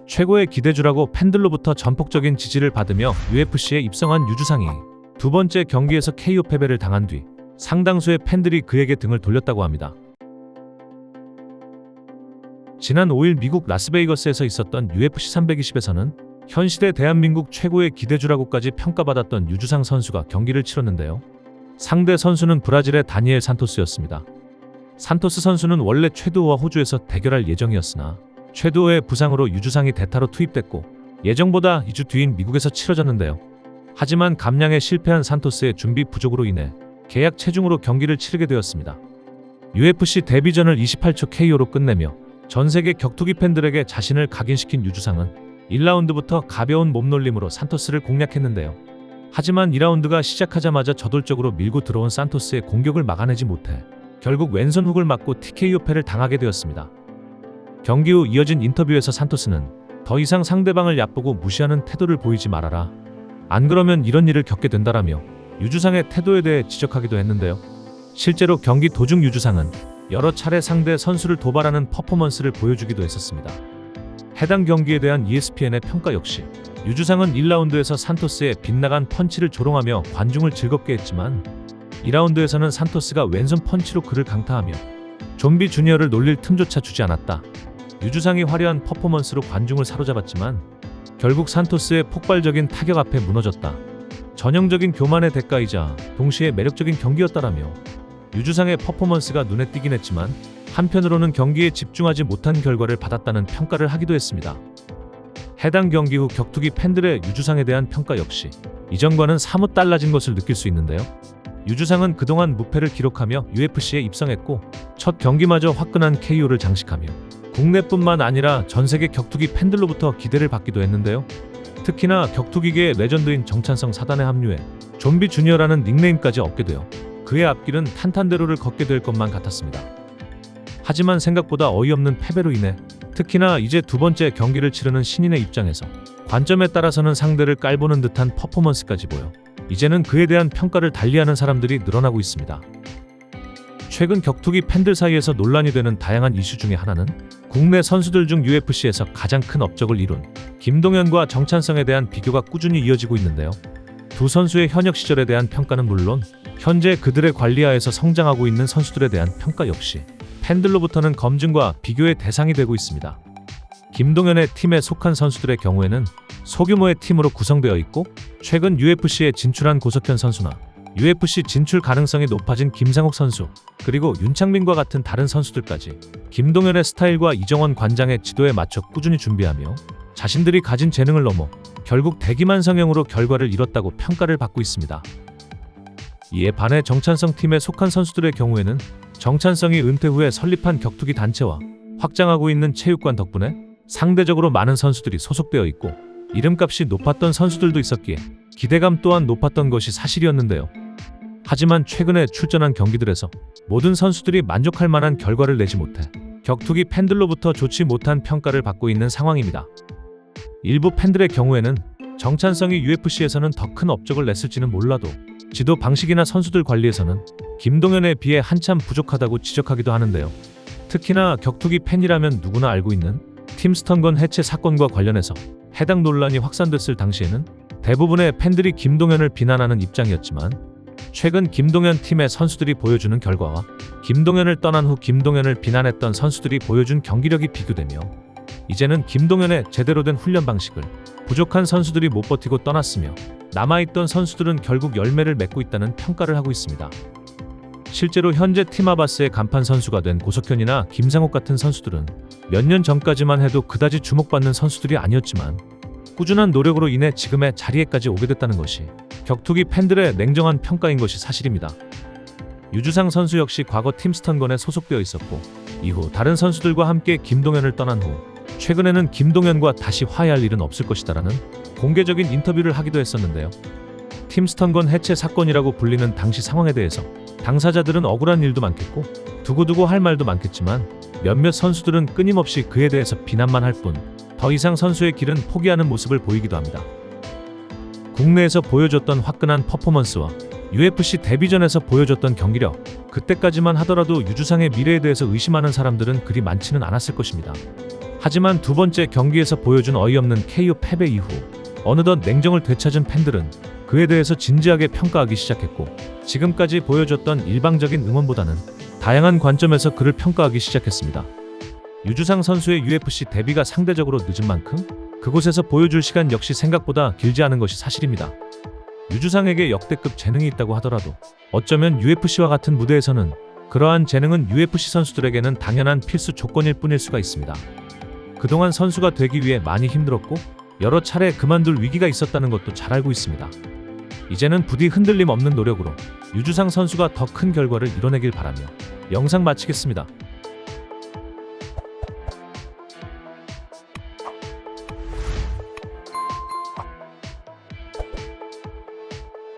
최고의 기대주라고 팬들로부터 전폭적인 지지를 받으며 UFC에 입성한 유주상이 두 번째 경기에서 KO 패배를 당한 뒤 상당수의 팬들이 그에게 등을 돌렸다고 합니다. 지난 5일 미국 라스베이거스에서 있었던 UFC 320에서는 현시대 대한민국 최고의 기대주라고까지 평가받았던 유주상 선수가 경기를 치렀는데요. 상대 선수는 브라질의 다니엘 산토스였습니다. 산토스 선수는 원래 최두호와 호주에서 대결할 예정이었으나 최두호의 부상으로 유주상이 대타로 투입됐고 예정보다 2주 뒤인 미국에서 치러졌는데요. 하지만 감량에 실패한 산토스의 준비 부족으로 인해 계약 체중으로 경기를 치르게 되었습니다. UFC 데뷔전을 28초 KO로 끝내며 전 세계 격투기 팬들에게 자신을 각인시킨 유주상은 1라운드부터 가벼운 몸놀림으로 산토스를 공략했는데요. 하지만 2라운드가 시작하자마자 저돌적으로 밀고 들어온 산토스의 공격을 막아내지 못해 결국 왼손 훅을 맞고 TKO 패를 당하게 되었습니다. 경기 후 이어진 인터뷰에서 산토스는 더 이상 상대방을 얕보고 무시하는 태도를 보이지 말아라. 안 그러면 이런 일을 겪게 된다라며 유주상의 태도에 대해 지적하기도 했는데요. 실제로 경기 도중 유주상은 여러 차례 상대 선수를 도발하는 퍼포먼스를 보여주기도 했었습니다. 해당 경기에 대한 ESPN의 평가 역시 유주상은 1라운드에서 산토스의 빗나간 펀치를 조롱하며 관중을 즐겁게 했지만 2라운드에서는 산토스가 왼손 펀치로 그를 강타하며 좀비 주니어를 놀릴 틈조차 주지 않았다. 유주상이 화려한 퍼포먼스로 관중을 사로잡았지만 결국 산토스의 폭발적인 타격 앞에 무너졌다. 전형적인 교만의 대가이자 동시에 매력적인 경기였다라며 유주상의 퍼포먼스가 눈에 띄긴 했지만 한편으로는 경기에 집중하지 못한 결과를 받았다는 평가를 하기도 했습니다. 해당 경기 후 격투기 팬들의 유주상에 대한 평가 역시 이전과는 사뭇 달라진 것을 느낄 수 있는데요. 유주상은 그동안 무패를 기록하며 UFC에 입성했고 첫 경기마저 화끈한 KO를 장식하며 국내뿐만 아니라 전 세계 격투기 팬들로부터 기대를 받기도 했는데요. 특히나 격투기계의 레전드인 정찬성 사단에 합류해 좀비 주니어라는 닉네임까지 얻게 되어 그의 앞길은 탄탄대로를 걷게 될 것만 같았습니다. 하지만 생각보다 어이없는 패배로 인해 특히나 이제 두 번째 경기를 치르는 신인의 입장에서 관점에 따라서는 상대를 깔보는 듯한 퍼포먼스까지 보여 이제는 그에 대한 평가를 달리하는 사람들이 늘어나고 있습니다. 최근 격투기 팬들 사이에서 논란이 되는 다양한 이슈 중에 하나는 국내 선수들 중 UFC에서 가장 큰 업적을 이룬 김동현과 정찬성에 대한 비교가 꾸준히 이어지고 있는데요. 두 선수의 현역 시절에 대한 평가는 물론 현재 그들의 관리하에서 성장하고 있는 선수들에 대한 평가 역시 팬들로부터는 검증과 비교의 대상이 되고 있습니다. 김동현의 팀에 속한 선수들의 경우에는 소규모의 팀으로 구성되어 있고 최근 UFC에 진출한 고석현 선수나 UFC 진출 가능성이 높아진 김상욱 선수, 그리고 윤창민과 같은 다른 선수들까지 김동현의 스타일과 이정원 관장의 지도에 맞춰 꾸준히 준비하며 자신들이 가진 재능을 넘어 결국 대기만성형으로 결과를 이뤘다고 평가를 받고 있습니다. 이에 반해 정찬성 팀에 속한 선수들의 경우에는 정찬성이 은퇴 후에 설립한 격투기 단체와 확장하고 있는 체육관 덕분에 상대적으로 많은 선수들이 소속되어 있고 이름값이 높았던 선수들도 있었기에 기대감 또한 높았던 것이 사실이었는데요. 하지만 최근에 출전한 경기들에서 모든 선수들이 만족할 만한 결과를 내지 못해 격투기 팬들로부터 좋지 못한 평가를 받고 있는 상황입니다. 일부 팬들의 경우에는 정찬성이 UFC에서는 더 큰 업적을 냈을지는 몰라도 지도 방식이나 선수들 관리에서는 김동현에 비해 한참 부족하다고 지적하기도 하는데요. 특히나 격투기 팬이라면 누구나 알고 있는 팀 스턴건 해체 사건과 관련해서 해당 논란이 확산됐을 당시에는 대부분의 팬들이 김동현을 비난하는 입장이었지만 최근 김동현 팀의 선수들이 보여주는 결과와 김동현을 떠난 후 김동현을 비난했던 선수들이 보여준 경기력이 비교되며 이제는 김동현의 제대로 된 훈련 방식을 부족한 선수들이 못 버티고 떠났으며 남아있던 선수들은 결국 열매를 맺고 있다는 평가를 하고 있습니다. 실제로 현재 팀아바스의 간판 선수가 된 고석현이나 김상욱 같은 선수들은 몇 년 전까지만 해도 그다지 주목받는 선수들이 아니었지만 꾸준한 노력으로 인해 지금의 자리에까지 오게 됐다는 것이 격투기 팬들의 냉정한 평가인 것이 사실입니다. 유주상 선수 역시 과거 팀 스턴건에 소속되어 있었고 이후 다른 선수들과 함께 김동현을 떠난 후 최근에는 김동현과 다시 화해할 일은 없을 것이다라는 공개적인 인터뷰를 하기도 했었는데요. 팀 스턴건 해체 사건이라고 불리는 당시 상황에 대해서 당사자들은 억울한 일도 많겠고 두고두고 할 말도 많겠지만 몇몇 선수들은 끊임없이 그에 대해서 비난만 할 뿐 더 이상 선수의 길은 포기하는 모습을 보이기도 합니다. 국내에서 보여줬던 화끈한 퍼포먼스와 UFC 데뷔전에서 보여줬던 경기력, 그때까지만 하더라도 유주상의 미래에 대해서 의심하는 사람들은 그리 많지는 않았을 것입니다. 하지만 두 번째 경기에서 보여준 어이없는 KO 패배 이후 어느덧 냉정을 되찾은 팬들은 그에 대해서 진지하게 평가하기 시작했고, 지금까지 보여줬던 일방적인 응원보다는 다양한 관점에서 그를 평가하기 시작했습니다. 유주상 선수의 UFC 데뷔가 상대적으로 늦은 만큼 그곳에서 보여줄 시간 역시 생각보다 길지 않은 것이 사실입니다. 유주상에게 역대급 재능이 있다고 하더라도 어쩌면 UFC와 같은 무대에서는 그러한 재능은 UFC 선수들에게는 당연한 필수 조건일 뿐일 수가 있습니다. 그동안 선수가 되기 위해 많이 힘들었고 여러 차례 그만둘 위기가 있었다는 것도 잘 알고 있습니다. 이제는 부디 흔들림 없는 노력으로 유주상 선수가 더 큰 결과를 이뤄내길 바라며 영상 마치겠습니다.